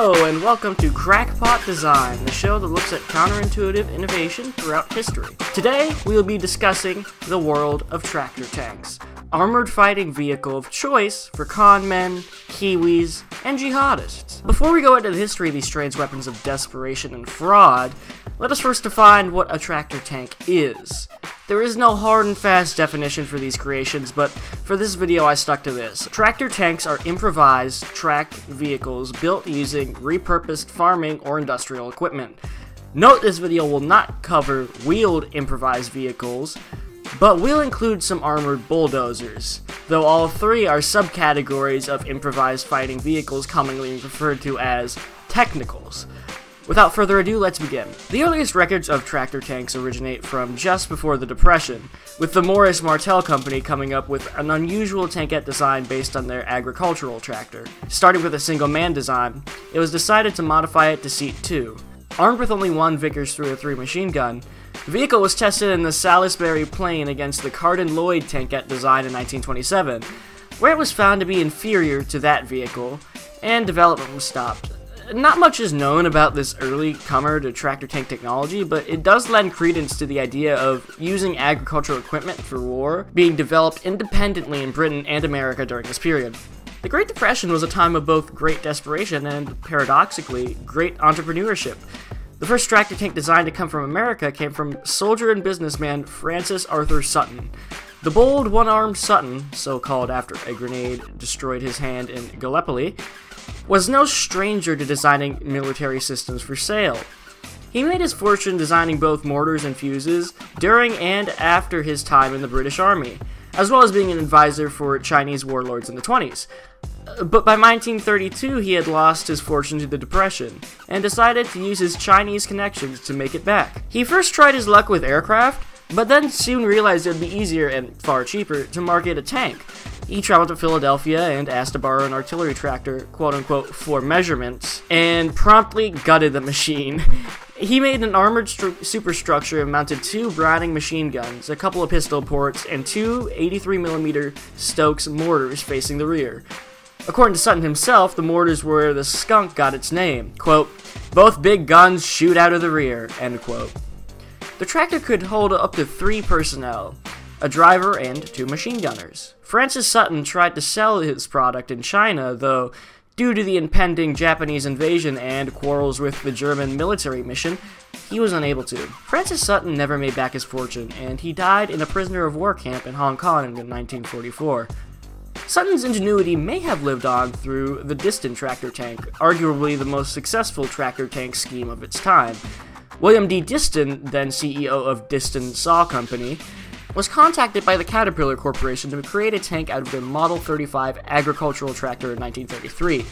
Hello, and welcome to Crackpot Design, the show that looks at counterintuitive innovation throughout history. Today, we will be discussing the world of tractor tanks, armored fighting vehicle of choice for con men, Kiwis, and jihadists. Before we go into the history of these strange weapons of desperation and fraud, let us first define what a tractor tank is. There is no hard and fast definition for these creations, but for this video I stuck to this. Tractor tanks are improvised, tracked vehicles built using repurposed farming or industrial equipment. Note this video will not cover wheeled improvised vehicles, but will include some armored bulldozers, though all three are subcategories of improvised fighting vehicles commonly referred to as technicals. Without further ado, let's begin. The earliest records of tractor tanks originate from just before the Depression, with the Morris Martel Company coming up with an unusual tankette design based on their agricultural tractor. Starting with a single-man design, it was decided to modify it to seat two. Armed with only one Vickers 303 machine gun, the vehicle was tested in the Salisbury Plain against the Carden-Lloyd tankette design in 1927, where it was found to be inferior to that vehicle, and development was stopped. Not much is known about this early comer to tractor tank technology, but it does lend credence to the idea of using agricultural equipment for war being developed independently in Britain and America during this period. The Great Depression was a time of both great desperation and, paradoxically, great entrepreneurship. The first tractor tank design to come from America came from soldier and businessman Francis Arthur Sutton. The bold one-armed Sutton, so called after a grenade destroyed his hand in Gallipoli, was no stranger to designing military systems for sale. He made his fortune designing both mortars and fuses during and after his time in the British Army, as well as being an advisor for Chinese warlords in the 20s. But by 1932 he had lost his fortune to the Depression, and decided to use his Chinese connections to make it back. He first tried his luck with aircraft, but then soon realized it would be easier and far cheaper to market a tank. He traveled to Philadelphia and asked to borrow an artillery tractor, quote-unquote, for measurements, and promptly gutted the machine. He made an armored superstructure and mounted two Browning machine guns, a couple of pistol ports, and two 83mm Stokes mortars facing the rear. According to Sutton himself, the mortars were where the skunk got its name. Quote, "Both big guns shoot out of the rear," end quote. The tractor could hold up to 3 personnel, a driver and 2 machine gunners. Francis Sutton tried to sell his product in China, though due to the impending Japanese invasion and quarrels with the German military mission, he was unable to. Francis Sutton never made back his fortune, and he died in a prisoner of war camp in Hong Kong in 1944. Sutton's ingenuity may have lived on through the Diston tractor tank, arguably the most successful tractor tank scheme of its time. William D. Diston, then CEO of Diston Saw Company, was contacted by the Caterpillar Corporation to create a tank out of their Model 35 agricultural tractor in 1933.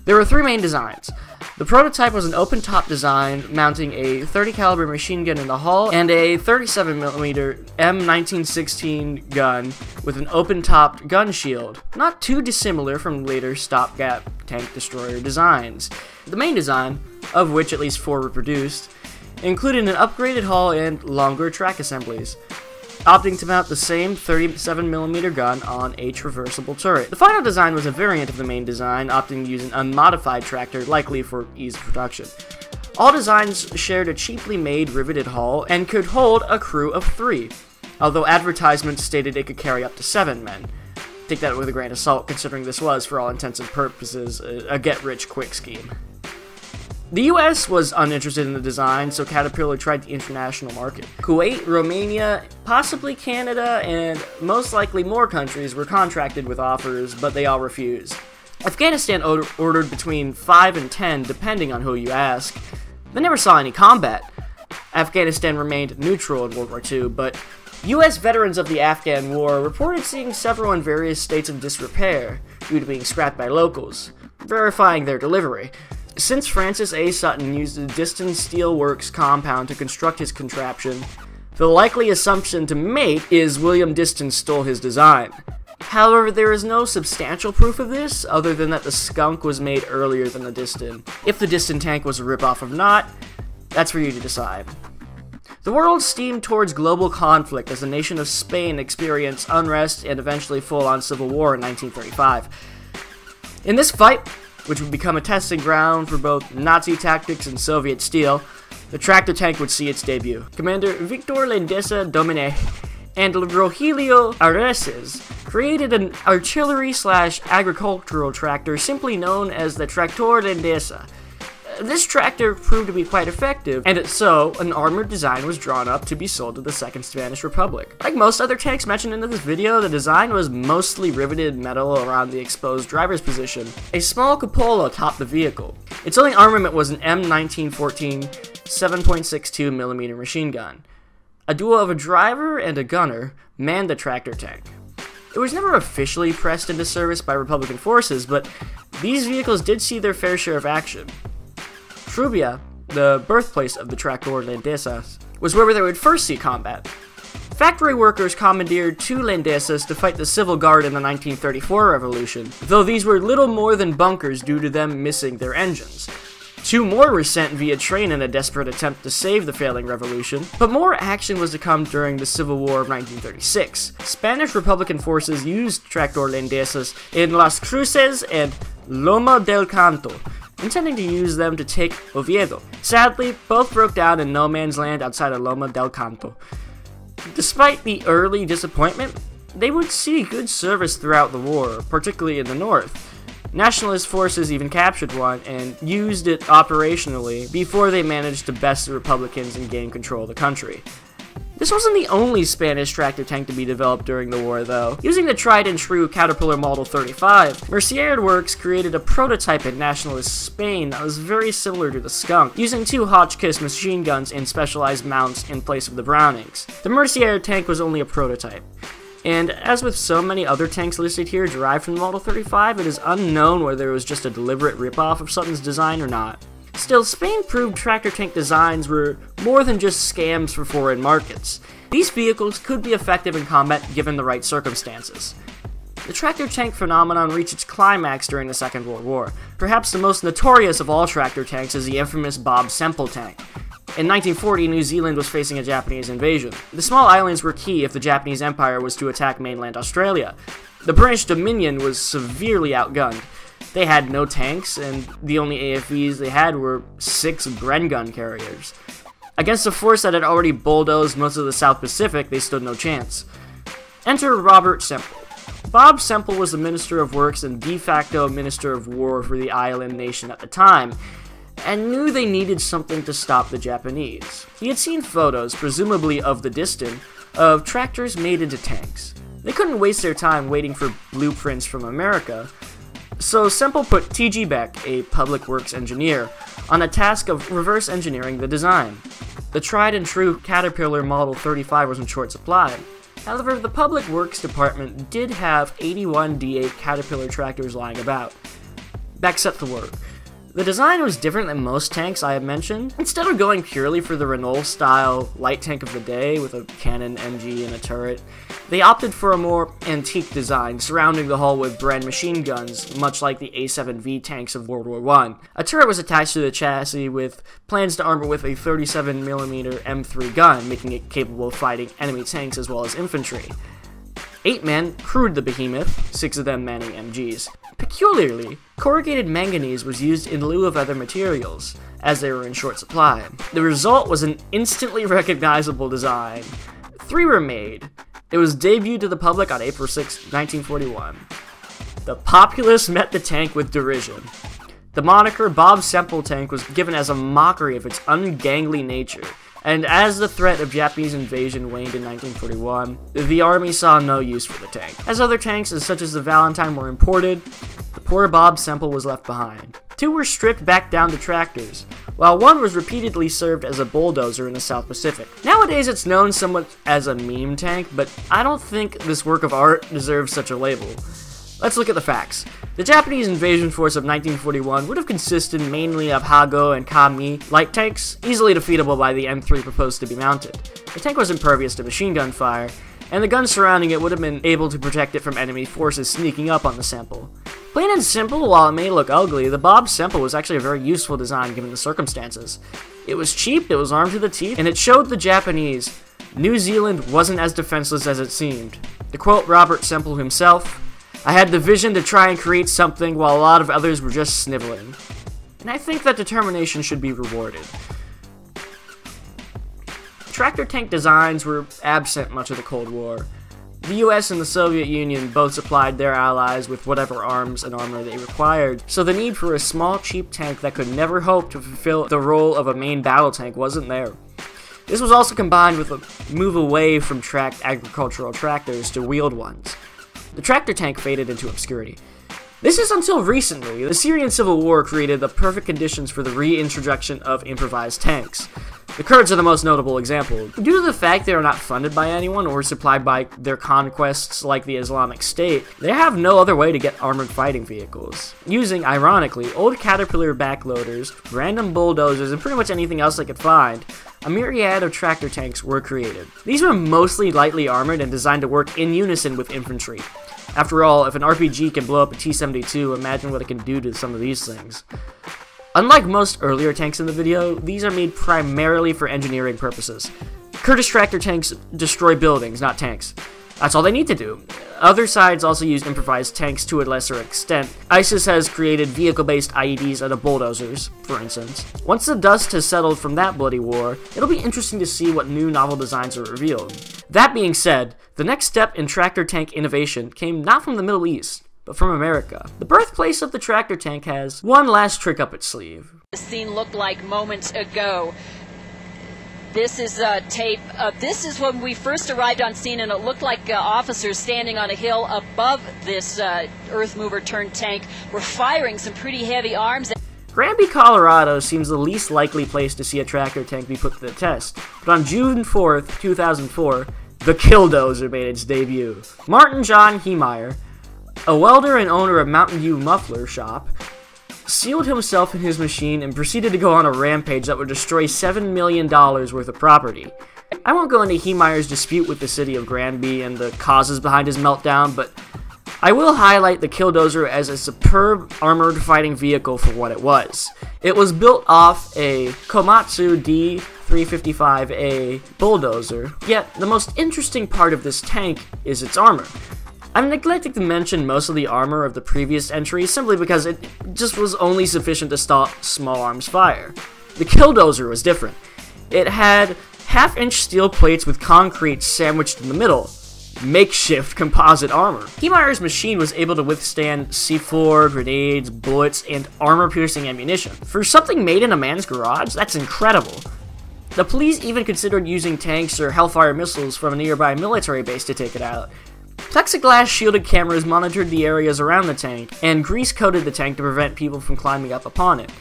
There were 3 main designs. The prototype was an open-top design mounting a 30 caliber machine gun in the hull and a 37mm M1916 gun with an open-topped gun shield, not too dissimilar from later stopgap tank destroyer designs. The main design, of which at least 4 were produced, included an upgraded hull and longer track assemblies, opting to mount the same 37mm gun on a traversable turret. The final design was a variant of the main design, opting to use an unmodified tractor, likely for ease of production. All designs shared a cheaply made riveted hull and could hold a crew of 3, although advertisements stated it could carry up to 7 men. Take that with a grain of salt, considering this was, for all intents and purposes, a get-rich-quick scheme. The US was uninterested in the design, so Caterpillar tried the international market. Kuwait, Romania, possibly Canada, and most likely more countries were contracted with offers, but they all refused. Afghanistan ordered between 5 and 10, depending on who you ask. They never saw any combat. Afghanistan remained neutral in World War II, but US veterans of the Afghan War reported seeing several in various states of disrepair due to being scrapped by locals, verifying their delivery. Since Francis A. Sutton used the Diston Steel Works compound to construct his contraption, the likely assumption to make is William Diston stole his design. However, there is no substantial proof of this, other than that the skunk was made earlier than the Diston. If the Diston tank was a ripoff or not, that's for you to decide. The world steamed towards global conflict as the nation of Spain experienced unrest and eventually full-on civil war in 1935. In this fight, which would become a testing ground for both Nazi tactics and Soviet steel, the tractor tank would see its debut. Commander Victor Landesa Domine and Rogelio Areces created an artillery/agricultural tractor simply known as the Tractor Landesa. This tractor proved to be quite effective, and so an armored design was drawn up to be sold to the Second Spanish Republic. Like most other tanks mentioned in this video, the design was mostly riveted metal around the exposed driver's position. A small cupola topped the vehicle. Its only armament was an M1914 7.62mm machine gun. A duo of a driver and a gunner manned the tractor tank. It was never officially pressed into service by Republican forces, but these vehicles did see their fair share of action. Trubia, the birthplace of the Tractor Landesas, was where they would first see combat. Factory workers commandeered 2 Landesas to fight the Civil Guard in the 1934 revolution, though these were little more than bunkers due to them missing their engines. 2 more were sent via train in a desperate attempt to save the failing revolution, but more action was to come during the Civil War of 1936. Spanish Republican forces used Tractor Landesas in Las Cruces and Loma del Canto, intending to use them to take Oviedo. Sadly, both broke down in no man's land outside of Loma del Canto. Despite the early disappointment, they would see good service throughout the war, particularly in the north. Nationalist forces even captured one and used it operationally before they managed to best the Republicans and gain control of the country. This wasn't the only Spanish tractor tank to be developed during the war, though. Using the tried-and-true Caterpillar Model 35, Mercier Works created a prototype in nationalist Spain that was very similar to the Skunk, using 2 Hotchkiss machine guns and specialized mounts in place of the Brownings. The Mercier tank was only a prototype, and as with so many other tanks listed here derived from the Model 35, it is unknown whether it was just a deliberate ripoff of Sutton's design or not. Still, Spain proved tractor tank designs were more than just scams for foreign markets. These vehicles could be effective in combat given the right circumstances. The tractor tank phenomenon reached its climax during the Second World War. Perhaps the most notorious of all tractor tanks is the infamous Bob Semple tank. In 1940, New Zealand was facing a Japanese invasion. The small islands were key if the Japanese Empire was to attack mainland Australia. The British Dominion was severely outgunned. They had no tanks, and the only AFVs they had were 6 Bren gun carriers. Against a force that had already bulldozed most of the South Pacific, they stood no chance. Enter Robert Semple. Bob Semple was the Minister of Works and de facto Minister of War for the island nation at the time, and knew they needed something to stop the Japanese. He had seen photos, presumably of the distant, of tractors made into tanks. They couldn't waste their time waiting for blueprints from America, so Semple put T.G. Beck, a public works engineer, on a task of reverse engineering the design. The tried-and-true Caterpillar Model 35 was in short supply. However, the Public Works Department did have 81 D8 Caterpillar tractors lying about. Beck set to work. The design was different than most tanks I have mentioned. Instead of going purely for the Renault-style light tank of the day with a cannon MG and a turret, they opted for a more antique design, surrounding the hull with Bren machine guns, much like the A7V tanks of World War I. A turret was attached to the chassis with plans to arm it with a 37mm M3 gun, making it capable of fighting enemy tanks as well as infantry. 8 men crewed the behemoth, 6 of them manning MGs. Peculiarly, corrugated manganese was used in lieu of other materials, as they were in short supply. The result was an instantly recognizable design. 3 were made. It was debuted to the public on April 6, 1941. The populace met the tank with derision. The moniker Bob Semple tank was given as a mockery of its ungangly nature, and as the threat of Japanese invasion waned in 1941, the army saw no use for the tank. As other tanks, such as the Valentine, were imported, the poor Bob Semple was left behind. 2 were stripped back down to tractors, while 1 was repeatedly served as a bulldozer in the South Pacific. Nowadays it's known somewhat as a meme tank, but I don't think this work of art deserves such a label. Let's look at the facts. The Japanese invasion force of 1941 would have consisted mainly of Hago and Kami light tanks, easily defeatable by the M3 proposed to be mounted. The tank was impervious to machine gun fire, and the guns surrounding it would have been able to protect it from enemy forces sneaking up on the Semple. Plain and simple, while it may look ugly, the Bob Semple was actually a very useful design given the circumstances. It was cheap, it was armed to the teeth, and it showed the Japanese New Zealand wasn't as defenseless as it seemed. To quote Robert Semple himself, I had the vision to try and create something while a lot of others were just sniveling. And I think that determination should be rewarded. Tractor tank designs were absent much of the Cold War. The US and the Soviet Union both supplied their allies with whatever arms and armor they required, so the need for a small, cheap tank that could never hope to fulfill the role of a main battle tank wasn't there. This was also combined with a move away from tracked agricultural tractors to wheeled ones. The tractor tank faded into obscurity. This is until recently. The Syrian Civil War created the perfect conditions for the reintroduction of improvised tanks. The Kurds are the most notable example. Due to the fact they are not funded by anyone or supplied by their conquests like the Islamic State, they have no other way to get armored fighting vehicles. Using, ironically, old Caterpillar backloaders, random bulldozers, and pretty much anything else they could find, a myriad of tractor tanks were created. These were mostly lightly armored and designed to work in unison with infantry. After all, if an RPG can blow up a T-72, imagine what it can do to some of these things. Unlike most earlier tanks in the video, these are made primarily for engineering purposes. Kurdish tractor tanks destroy buildings, not tanks. That's all they need to do. Other sides also use improvised tanks to a lesser extent. ISIS has created vehicle-based IEDs out of bulldozers, for instance. Once the dust has settled from that bloody war, it'll be interesting to see what new novel designs are revealed. That being said, the next step in tractor tank innovation came not from the Middle East, but from America. The birthplace of the tractor tank has one last trick up its sleeve. The scene looked like moments ago. This is tape. This is when we first arrived on scene, and it looked like officers standing on a hill above this earth mover turned tank were firing some pretty heavy arms. Granby, Colorado seems the least likely place to see a tractor tank be put to the test, but on June 4th, 2004, the Killdozer made its debut. Martin John Heemeyer, a welder and owner of Mountain View Muffler Shop, sealed himself in his machine and proceeded to go on a rampage that would destroy $7 million worth of property. I won't go into Heemeyer's dispute with the city of Granby and the causes behind his meltdown, but I will highlight the Killdozer as a superb armored fighting vehicle for what it was. It was built off a Komatsu D355A bulldozer, yet the most interesting part of this tank is its armor. I'm neglecting to mention most of the armor of the previous entry simply because it just was only sufficient to stop small arms fire. The Killdozer was different. It had half-inch steel plates with concrete sandwiched in the middle. Makeshift composite armor. Heemeyer's machine was able to withstand C4, grenades, bullets, and armor-piercing ammunition. For something made in a man's garage, that's incredible. The police even considered using tanks or Hellfire missiles from a nearby military base to take it out. Plexiglass shielded cameras monitored the areas around the tank, and grease-coated the tank to prevent people from climbing up upon it.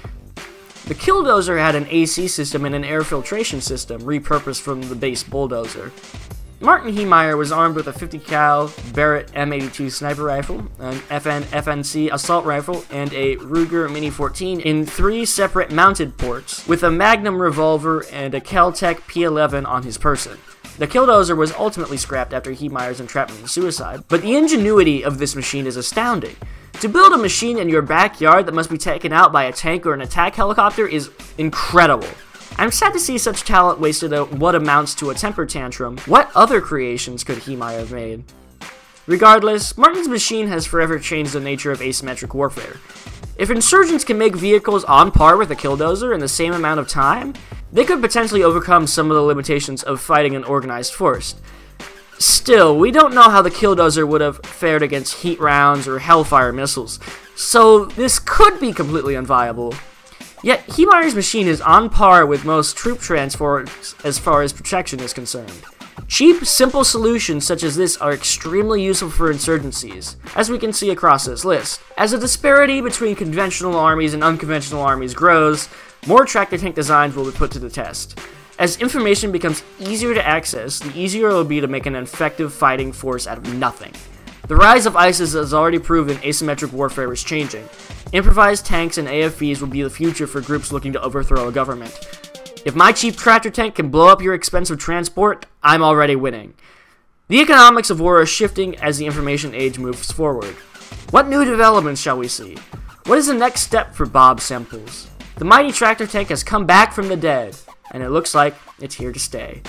The Killdozer had an AC system and an air filtration system, repurposed from the base bulldozer. Martin Heemeyer was armed with a 50 cal Barrett M82 sniper rifle, an FNC assault rifle, and a Ruger Mini 14 in 3 separate mounted ports, with a Magnum revolver and a Kel-Tec P11 on his person. The Killdozer was ultimately scrapped after Heemeyer's entrapment and suicide, but the ingenuity of this machine is astounding. To build a machine in your backyard that must be taken out by a tank or an attack helicopter is incredible. I'm sad to see such talent wasted on what amounts to a temper tantrum. What other creations could Heemeyer have made? Regardless, Martin's machine has forever changed the nature of asymmetric warfare. If insurgents can make vehicles on par with a Killdozer in the same amount of time, they could potentially overcome some of the limitations of fighting an organized force. Still, we don't know how the Killdozer would have fared against heat rounds or Hellfire missiles, so this could be completely unviable. Yet, Heemeyer's machine is on par with most troop transports as far as protection is concerned. Cheap, simple solutions such as this are extremely useful for insurgencies, as we can see across this list. As the disparity between conventional armies and unconventional armies grows, more tractor tank designs will be put to the test. As information becomes easier to access, the easier it will be to make an effective fighting force out of nothing. The rise of ISIS has already proven asymmetric warfare is changing. Improvised tanks and AFVs will be the future for groups looking to overthrow a government. If my cheap tractor tank can blow up your expensive transport, I'm already winning. The economics of war are shifting as the information age moves forward. What new developments shall we see? What is the next step for Bob Semples? The mighty tractor tank has come back from the dead, and it looks like it's here to stay.